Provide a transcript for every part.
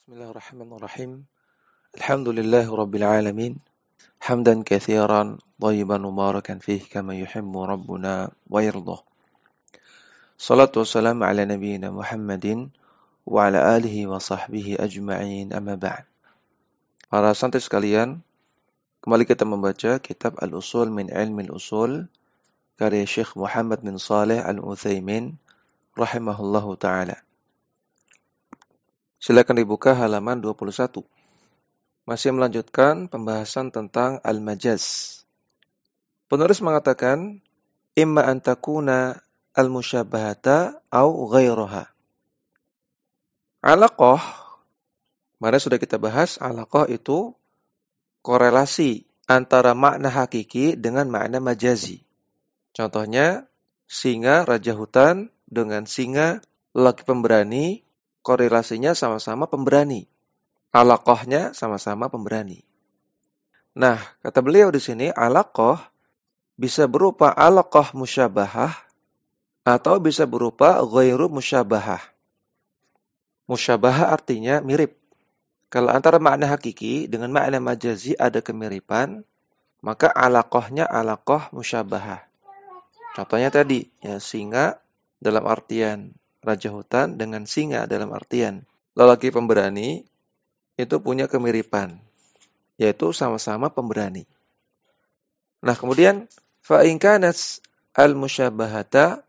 Bismillahirrahmanirrahim. Alhamdulillahi rabbil alamin. Hamdan katsiran thayyiban mubarakan fihi kama yuhibbu rabbuna wa yardah. Salatu wassalamu ala nabiyyina Muhammadin wa ala alihi wa sahbihi ajma'in, amma ba'd. Para santri sekalian, kembali kita membaca kitab Al-Usul min Ilmi Al-Usul karya Syekh Muhammad bin Shalih Al-Utsaimin rahimahullahu taala. Silakan dibuka halaman 21. Masih melanjutkan pembahasan tentang al-majaz. Penulis mengatakan, imma an takuna al-musyabahata au ghairaha. Alaqah, kemarin sudah kita bahas, alaqah itu korelasi antara makna hakiki dengan makna majazi. Contohnya, singa raja hutan dengan singa lelaki pemberani, korelasinya sama-sama pemberani. Alaqahnya sama-sama pemberani. Nah, kata beliau di sini, alaqah bisa berupa alaqah musyabahah atau bisa berupa ghairu musyabahah. Musyabahah artinya mirip. Kalau antara makna hakiki dengan makna majazi ada kemiripan, maka alaqahnya alaqah musyabahah. Contohnya tadi, ya singa dalam artian raja hutan dengan singa dalam artian lelaki pemberani, itu punya kemiripan, yaitu sama-sama pemberani. Nah, kemudian fa in kanat al-musyabahata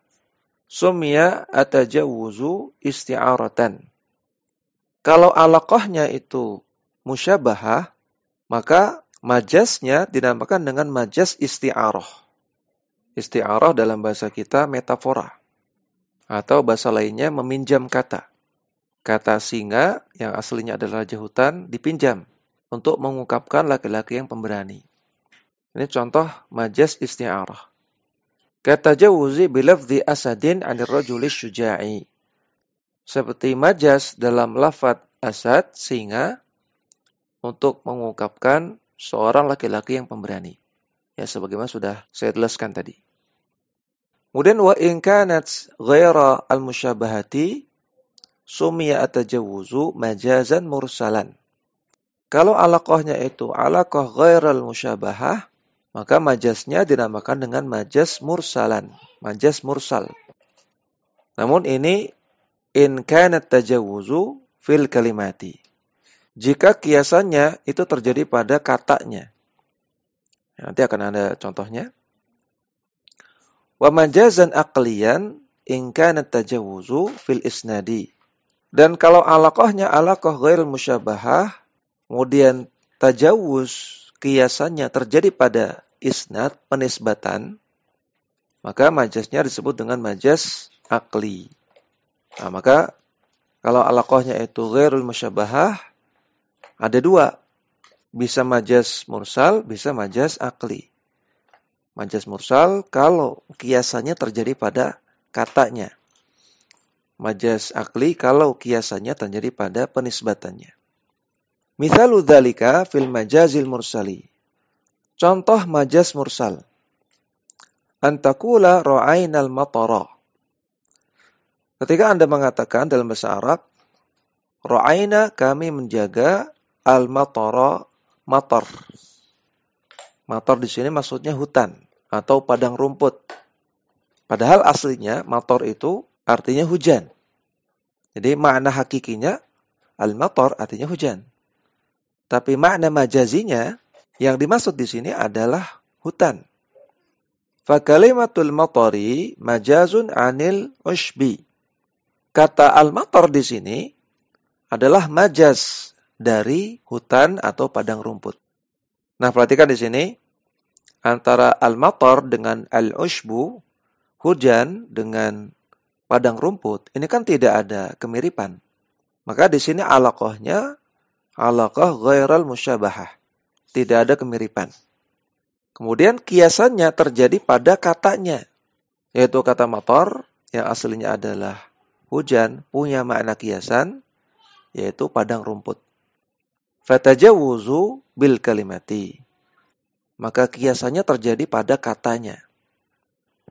summiya atajawuzu isti'aratan. Kalau alaqahnya itu musyabahah, maka majaznya dinamakan dengan majaz isti'arah. Isti'arah dalam bahasa kita metafora, atau bahasa lainnya meminjam kata. Kata singa yang aslinya adalah raja hutan dipinjam untuk mengungkapkan laki-laki yang pemberani. Ini contoh majaz isti'arah. Kata jawuzi bilafzi asadin anir rajuli syuja'i. Seperti majaz dalam lafadz asad, singa, untuk mengungkapkan seorang laki-laki yang pemberani. Ya, sebagaimana sudah saya jelaskan tadi. Kemudian wa in kanat ghaira al-musyabahati summiya atajawuzu majazan mursalan. Kalau alaqahnya itu alaqah ghairal musyabahah, maka majaznya dinamakan dengan majaz mursalan, majaz mursal. Namun ini in kanat tajawuzu fil kalimati. Jika kiasannya itu terjadi pada katanya. Nanti akan ada contohnya. Wa majazan aqliyan in kanat tajawuzu fil isnadi. Dan kalau alaqahnya alaqah ghairul musyabahah, kemudian tajawuz kiasannya terjadi pada isnad, penisbatan, maka majaznya disebut dengan majaz aqli. Nah, maka kalau alaqahnya itu ghairul musyabahah, ada dua. Bisa majaz mursal, bisa majaz aqli. Majaz mursal kalau kiasannya terjadi pada katanya. Majaz aqli kalau kiasannya terjadi pada penisbatannya. Mithalu dzalika fil majazil mursali. Contoh majaz mursal. Antakula ra'ainal matara. Ketika Anda mengatakan dalam bahasa Arab, ra'aina kami menjaga al-matara, matar. Matar di sini maksudnya hutan atau padang rumput. Padahal aslinya matar itu artinya hujan. Jadi makna hakikinya al-matar artinya hujan. Tapi makna majazinya yang dimaksud di sini adalah hutan. Fa kalimatul matari majazun anil ushbi. Kata al-matar di sini adalah majaz dari hutan atau padang rumput. Nah, perhatikan di sini antara al-matar dengan al-ushbu, hujan dengan padang rumput, ini kan tidak ada kemiripan. Maka di sini alaqahnya alaqah ghairal musyabahah. Tidak ada kemiripan. Kemudian kiasannya terjadi pada katanya, yaitu kata matar yang aslinya adalah hujan, punya makna kiasan, yaitu padang rumput. Fatajawuzu bil kalimati. Maka kiasannya terjadi pada katanya.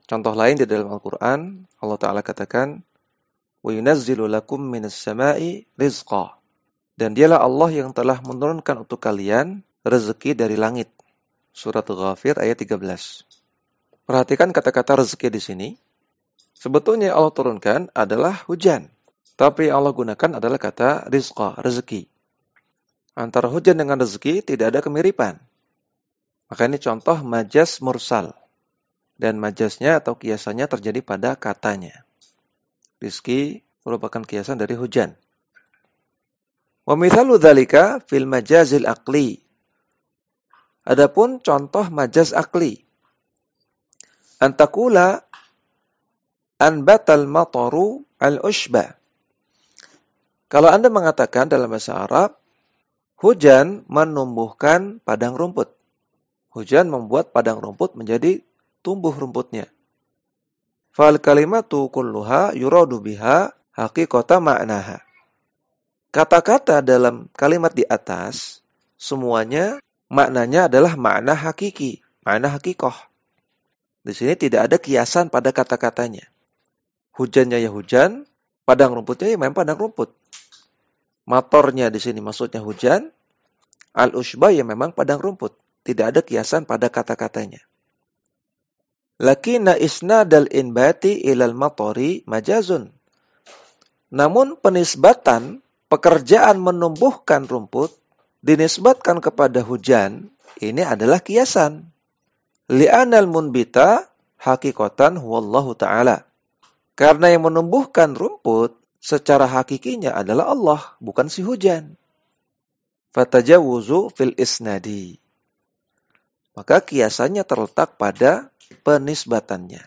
Contoh lain di dalam Al-Quran, Allah Ta'ala katakan, وَيُنَزِّلُ لَكُم مِّنَ السَّمَاءِ رِزْقًا. Dan dialah Allah yang telah menurunkan untuk kalian rezeki dari langit. Surat Ghafir ayat 13. Perhatikan kata-kata rezeki di sini. Sebetulnya Allah turunkan adalah hujan. Tapi yang Allah gunakan adalah kata rizqa, rezeki. Antara hujan dengan rezeki tidak ada kemiripan. Maka ini contoh majas mursal. Dan majasnya atau kiasannya terjadi pada katanya. Rizki merupakan kiasan dari hujan. Wa mithalu dzalika fil majazil aqli. Adapun contoh majaz akli. Antakula anbatal mataru al-ushba. Kalau Anda mengatakan dalam bahasa Arab, hujan menumbuhkan padang rumput. Hujan membuat padang rumput menjadi tumbuh rumputnya. Fal kalimatu kulluha yuradu biha haqiqata ma'naha. Kata-kata dalam kalimat di atas, semuanya maknanya adalah makna hakiki, makna hakikoh. Di sini tidak ada kiasan pada kata-katanya. Hujannya ya hujan, padang rumputnya ya memang padang rumput. Matornya di sini maksudnya hujan, al-ushba ya memang padang rumput. Tidak ada kiasan pada kata-katanya. Lakina isnadal inbati ilal matori majazun. Namun penisbatan pekerjaan menumbuhkan rumput dinisbatkan kepada hujan, ini adalah kiasan. Li'anal munbita hakikatan huwallahu ta'ala. Karena yang menumbuhkan rumput secara hakikinya adalah Allah, bukan si hujan. Fatajawuzu fil isnadi. Maka kiasannya terletak pada penisbatannya.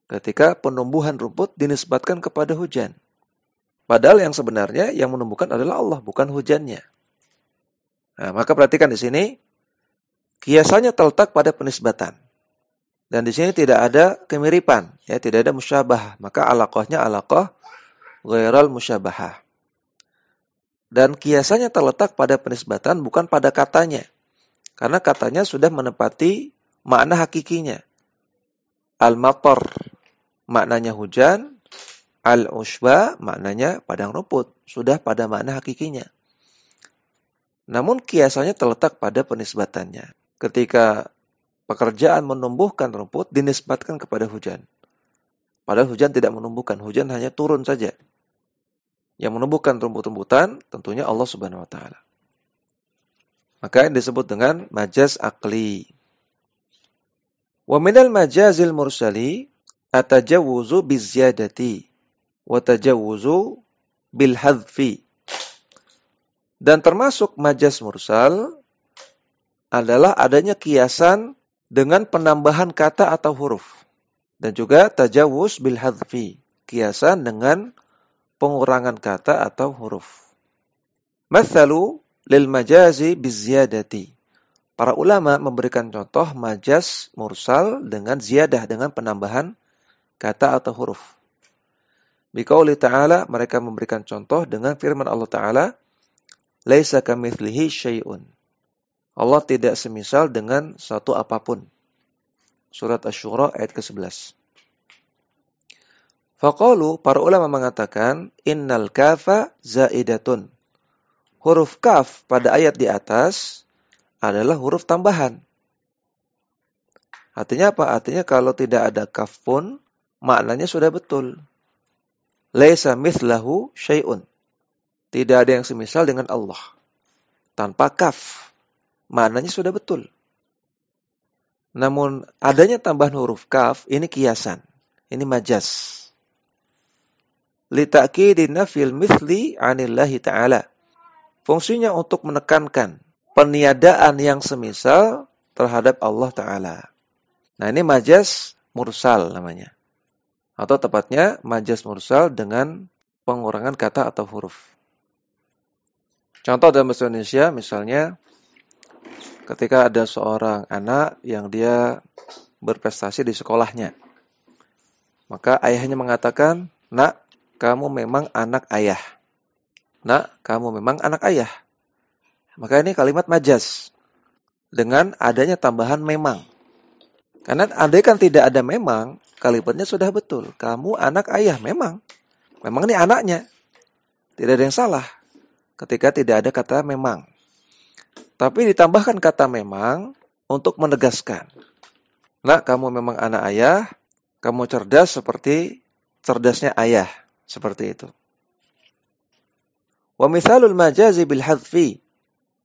Ketika penumbuhan rumput dinisbatkan kepada hujan. Padahal yang sebenarnya yang menumbuhkan adalah Allah, bukan hujannya. Nah, maka perhatikan di sini, kiasannya terletak pada penisbatan. Dan di sini tidak ada kemiripan, ya, tidak ada musyabah. Maka alaqahnya alaqah ghairal musyabahah. Dan kiasannya terletak pada penisbatan, bukan pada katanya. Karena katanya sudah menepati makna hakikinya. Al-matar, maknanya hujan. Al-ushba maknanya padang rumput. Sudah pada makna hakikinya. Namun kiasannya terletak pada penisbatannya. Ketika pekerjaan menumbuhkan rumput dinisbatkan kepada hujan. Padahal hujan tidak menumbuhkan. Hujan hanya turun saja. Yang menumbuhkan rumput-rumputan tentunya Allah Subhanahu wa Ta'ala. Maka yang disebut dengan majaz akli. Wa minal majazil mursali atajawuzu bizyadati. Watajawuzu bil hadfi. Dan termasuk majaz mursal adalah adanya kiasan dengan penambahan kata atau huruf. Dan juga tajawuz bil hadfi. Kiasan dengan pengurangan kata atau huruf. Mathalu lil majazi bizyadati. Para ulama memberikan contoh majaz mursal dengan ziyadah, dengan penambahan kata atau huruf. Biqauli ta'ala, mereka memberikan contoh dengan firman Allah Ta'ala, laisa kamitslihi syai'un. Allah tidak semisal dengan satu apapun. Surat Asy-Syura ayat ke-11. Faqalu, para ulama mengatakan, innal kafa zaidatun. Huruf kaf pada ayat di atas adalah huruf tambahan. Artinya apa? Artinya kalau tidak ada kaf pun, maknanya sudah betul. Laisa mithlahu syai'un. Tidak ada yang semisal dengan Allah. Tanpa kaf, maknanya sudah betul. Namun adanya tambahan huruf kaf, ini kiasan. Ini majaz. Lita'kidin nafil mithli anillahi ta'ala. Fungsinya untuk menekankan peniadaan yang semisal terhadap Allah Ta'ala. Nah, ini majaz mursal namanya. Atau tepatnya majaz mursal dengan pengurangan kata atau huruf. Contoh dalam bahasa Indonesia, misalnya ketika ada seorang anak yang dia berprestasi di sekolahnya. Maka ayahnya mengatakan, nak, kamu memang anak ayah. Nak, kamu memang anak ayah. Maka ini kalimat majaz. Dengan adanya tambahan memang. Karena andai kan tidak ada memang, kalimatnya sudah betul. Kamu anak ayah, memang. Memang ini anaknya. Tidak ada yang salah. ketika tidak ada kata memang. Tapi ditambahkan kata memang untuk menegaskan. Nah, kamu memang anak ayah, kamu cerdas seperti cerdasnya ayah. Seperti itu. Wa mithalul majazi bil hadfi.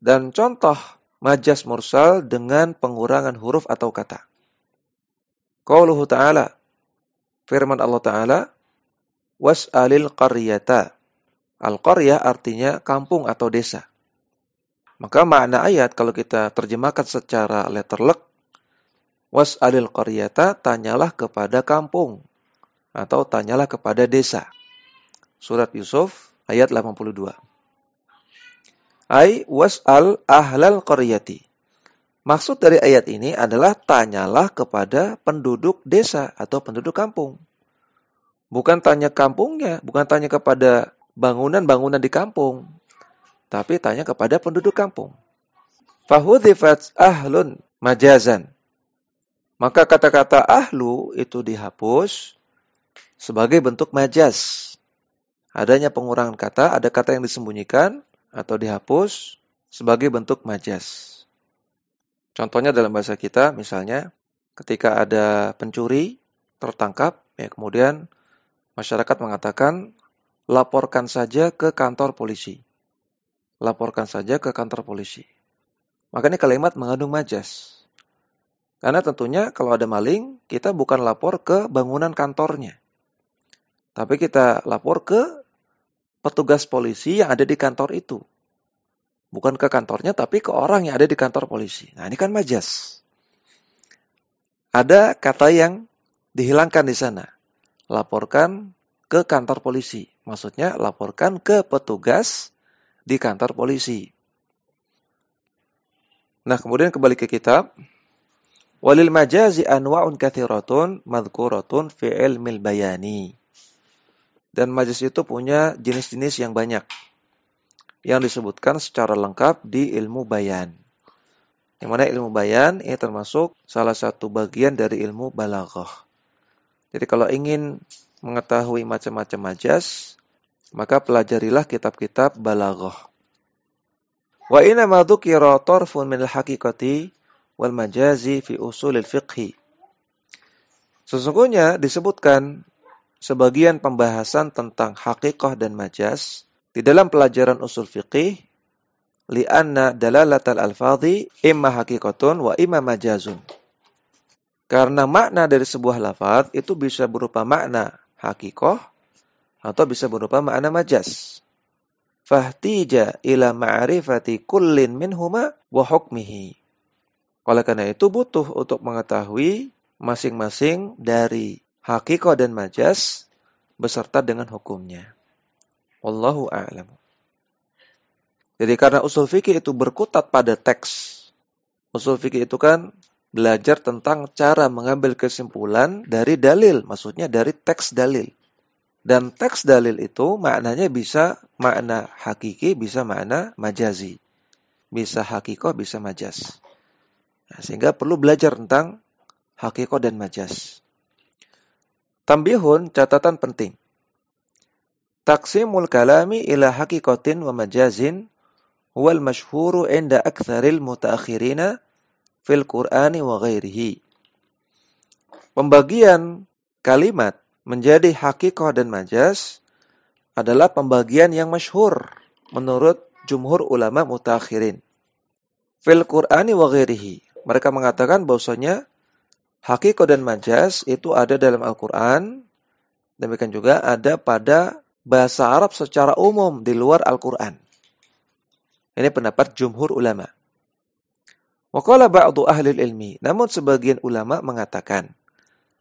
Dan contoh majaz mursal dengan pengurangan huruf atau kata. Qauluhu ta'ala. Firman Allah Ta'ala. Was'alil qaryata. Al-qaryah artinya kampung atau desa. Maka makna ayat kalau kita terjemahkan secara letterlek. Was'alil qaryata, tanyalah kepada kampung. Atau tanyalah kepada desa. Surat Yusuf ayat 82. Ai was'al ahlal qaryati. Maksud dari ayat ini adalah tanyalah kepada penduduk desa atau penduduk kampung. Bukan tanya kampungnya, bukan tanya kepada bangunan-bangunan di kampung, tapi tanya kepada penduduk kampung. Fahudhifat ahlun majazan. Maka kata-kata ahlu itu dihapus sebagai bentuk majaz. Adanya pengurangan kata, ada kata yang disembunyikan atau dihapus sebagai bentuk majaz. Contohnya dalam bahasa kita, misalnya ketika ada pencuri tertangkap, ya kemudian masyarakat mengatakan, laporkan saja ke kantor polisi. Laporkan saja ke kantor polisi. Maka ini kalimat mengandung majaz. Karena tentunya kalau ada maling, kita bukan lapor ke bangunan kantornya. Tapi kita lapor ke petugas polisi yang ada di kantor itu. Bukan ke kantornya, tapi ke orang yang ada di kantor polisi. Nah, ini kan majaz. Ada kata yang dihilangkan di sana. Laporkan ke kantor polisi. Maksudnya, laporkan ke petugas di kantor polisi. Nah, kemudian kembali ke kitab. Walil majazi anwa'un kathiratun madhkuratun fi ilmil bayani. Dan majaz itu punya jenis-jenis yang banyak. Yang disebutkan secara lengkap di ilmu bayan. Yang mana ilmu bayan ini termasuk salah satu bagian dari ilmu balaghah. Jadi kalau ingin mengetahui macam-macam majaz, maka pelajarilah kitab-kitab balaghah. Wa inna ma dzukira tarfun min al-haqiqati wal majazi fi usulil fiqhi. Sesungguhnya disebutkan sebagian pembahasan tentang haqiqah dan majaz di dalam pelajaran usul fiqih, li'anna dalalatal alfadhi imma haqiqatun wa imma majazun. Karena makna dari sebuah lafaz itu bisa berupa makna haqiqah atau bisa berupa makna majaz. Fahtija ila ma'rifati kullin minhuma wa hukmihi. Oleh karena itu butuh untuk mengetahui masing-masing dari haqiqah dan majaz beserta dengan hukumnya. Wallahu a'lam. Jadi karena usul fikih itu berkutat pada teks. Usul fikih itu kan belajar tentang cara mengambil kesimpulan dari dalil. Maksudnya dari teks dalil. Dan teks dalil itu maknanya bisa makna hakiki, bisa makna majazi. Bisa hakikoh, bisa majaz. Nah, sehingga perlu belajar tentang hakikoh dan majaz. Tambihun, catatan penting. Taqsimul kalami ila haqiqatin wa majazin huwal masyhuru inda aktsaril mutaakhirina fil Qur'ani wa ghairihi. Pembagian kalimat menjadi haqiqah dan majaz adalah pembagian yang masyhur menurut jumhur ulama mutaakhirin. Fil Qur'ani wa ghairihi. Mereka mengatakan bahwasanya haqiqah dan majaz itu ada dalam Al-Qur'an, demikian juga ada pada bahasa Arab secara umum di luar Al-Quran. Ini pendapat jumhur ulama. Wa qala ba'du ahli ilmi. Namun sebagian ulama mengatakan,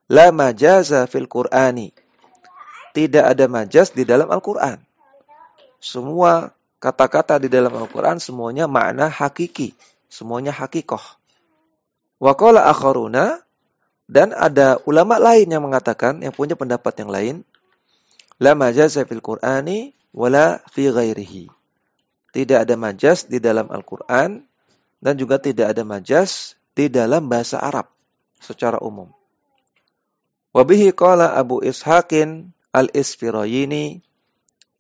la majaza fil Qur'ani. Tidak ada majaz di dalam Al-Quran. Semua kata-kata di dalam Al-Quran semuanya makna hakiki. Semuanya hakikoh. Wa qala akharuna. Dan ada ulama lain yang mengatakan, yang punya pendapat yang lain, la majaza fil Qur'ani wala fi ghairihi. Tidak ada majaz di dalam Al-Qur'an dan juga tidak ada majaz di dalam bahasa Arab secara umum. Wa bihi qala Abu Ishaqin al-Isfirayini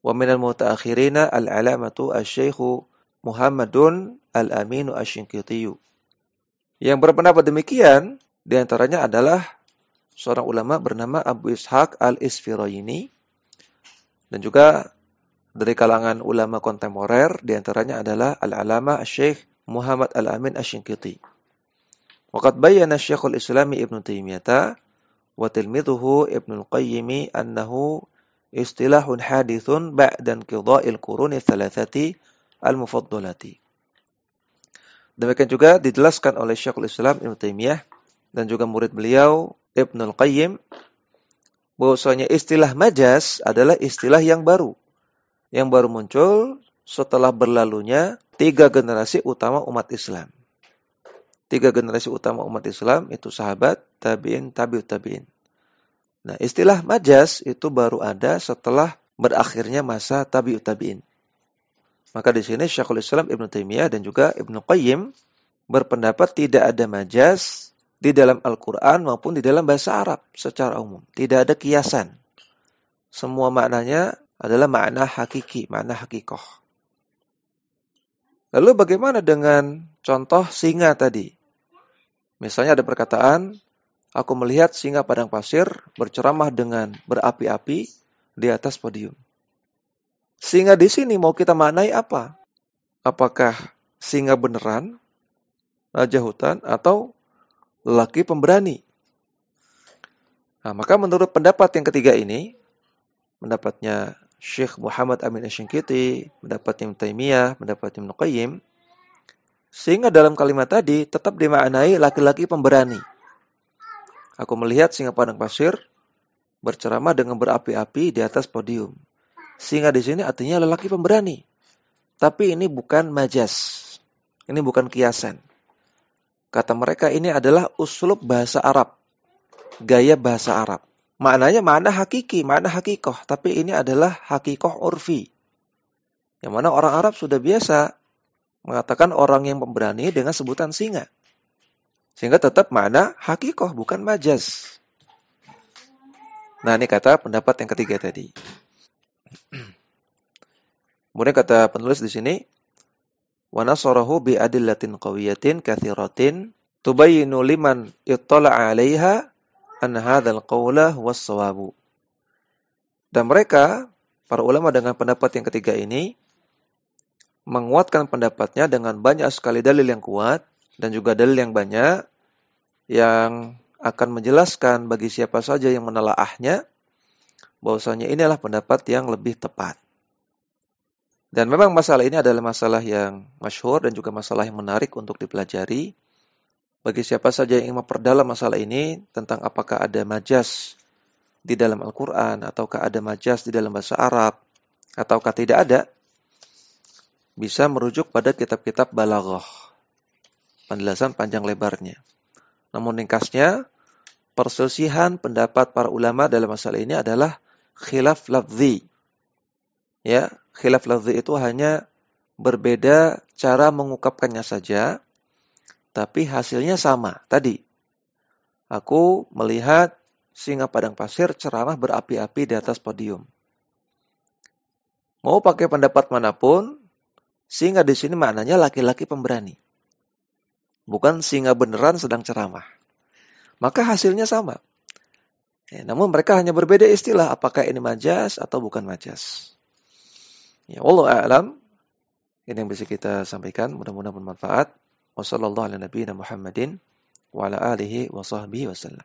Wa minal mutaakhirina al-alamatu asy-syaikhu Muhammadun al-Aminu asy-Shinqiti. Yang berpendapat demikian diantaranya adalah seorang ulama bernama Abu Ishaq al-Isfirayini, dan juga dari kalangan ulama kontemporer diantaranya adalah al-alama asy-syaikh Muhammad al-Amin asy-Shinqiti. Waqad bayyana Syekhul Islami Ibnu Taimiyah wa tilmidhuhu Ibnu Al-Qayyim annahu istilahun hadithun ba'da inqidha'il quruni thalathati al-mufaddalati. Demikian juga dijelaskan oleh Syekhul Islam Ibnu Taimiyah dan juga murid beliau Ibnu Al-Qayyim bahwasanya istilah majaz adalah istilah yang baru muncul setelah berlalunya 3 generasi utama umat Islam. 3 generasi utama umat Islam itu sahabat, tabi'in, tabi'ut tabi'in. Nah, istilah majaz itu baru ada setelah berakhirnya masa tabi'ut tabi'in. Maka di sini Syekhul Islam Ibnu Taimiyah dan juga Ibnu Qayyim berpendapat tidak ada majaz di dalam Al-Quran maupun di dalam bahasa Arab secara umum. Tidak ada kiasan. Semua maknanya adalah makna hakiki, makna hakikoh. Lalu bagaimana dengan contoh singa tadi? Misalnya ada perkataan, aku melihat singa padang pasir berceramah dengan berapi-api di atas podium. Singa di sini mau kita maknai apa? Apakah singa beneran, raja hutan, atau lelaki pemberani? Nah, maka menurut pendapat yang ketiga ini, pendapatnya Syekh Muhammad Amin Asy-Shinqiti, pendapat Ibnu Taimiyah, pendapat Ibnu Qayyim, singa dalam kalimat tadi tetap dimaknai laki-laki pemberani. Aku melihat singa padang pasir berceramah dengan berapi-api di atas podium. Singa di sini artinya lelaki pemberani. Tapi ini bukan majaz. Ini bukan kiasan. Kata mereka ini adalah uslub bahasa Arab. Gaya bahasa Arab. Maknanya makna hakiki, makna hakikoh. Tapi ini adalah hakikoh urfi. Yang mana orang Arab sudah biasa mengatakan orang yang pemberani dengan sebutan singa. Sehingga tetap makna hakikoh, bukan majaz. Nah, ini kata pendapat yang ketiga tadi. Kemudian kata penulis di sini, wa nasarahu bi adillatin qawiyatin katsiratin tubayyinu liman ittala'a 'alaiha an hadzal qawla huwas shawabu. Dan mereka, para ulama dengan pendapat yang ketiga ini, menguatkan pendapatnya dengan banyak sekali dalil yang kuat dan juga dalil yang banyak yang akan menjelaskan bagi siapa saja yang menelaahnya bahwasanya inilah pendapat yang lebih tepat. Dan memang masalah ini adalah masalah yang masyhur dan juga masalah yang menarik untuk dipelajari. Bagi siapa saja yang ingin memperdalam masalah ini tentang apakah ada majaz di dalam Al-Quran, ataukah ada majaz di dalam bahasa Arab, ataukah tidak ada, bisa merujuk pada kitab-kitab balaghah. Penjelasan panjang lebarnya. Namun ringkasnya, perselisihan pendapat para ulama dalam masalah ini adalah khilaf lafzi. Ya, khilaf lafzi itu hanya berbeda cara mengungkapkannya saja, tapi hasilnya sama. Tadi, aku melihat singa padang pasir ceramah berapi-api di atas podium. Mau pakai pendapat manapun, singa di sini maknanya laki-laki pemberani. Bukan singa beneran sedang ceramah. Maka hasilnya sama. Ya, namun mereka hanya berbeda istilah, apakah ini majaz atau bukan majaz. Ya, wallahu a'lam. Ini yang bisa kita sampaikan, mudah-mudahan bermanfaat. Wassallallahu ala nabiyina Muhammadin wa ala alihi wa sahbihi wasallam.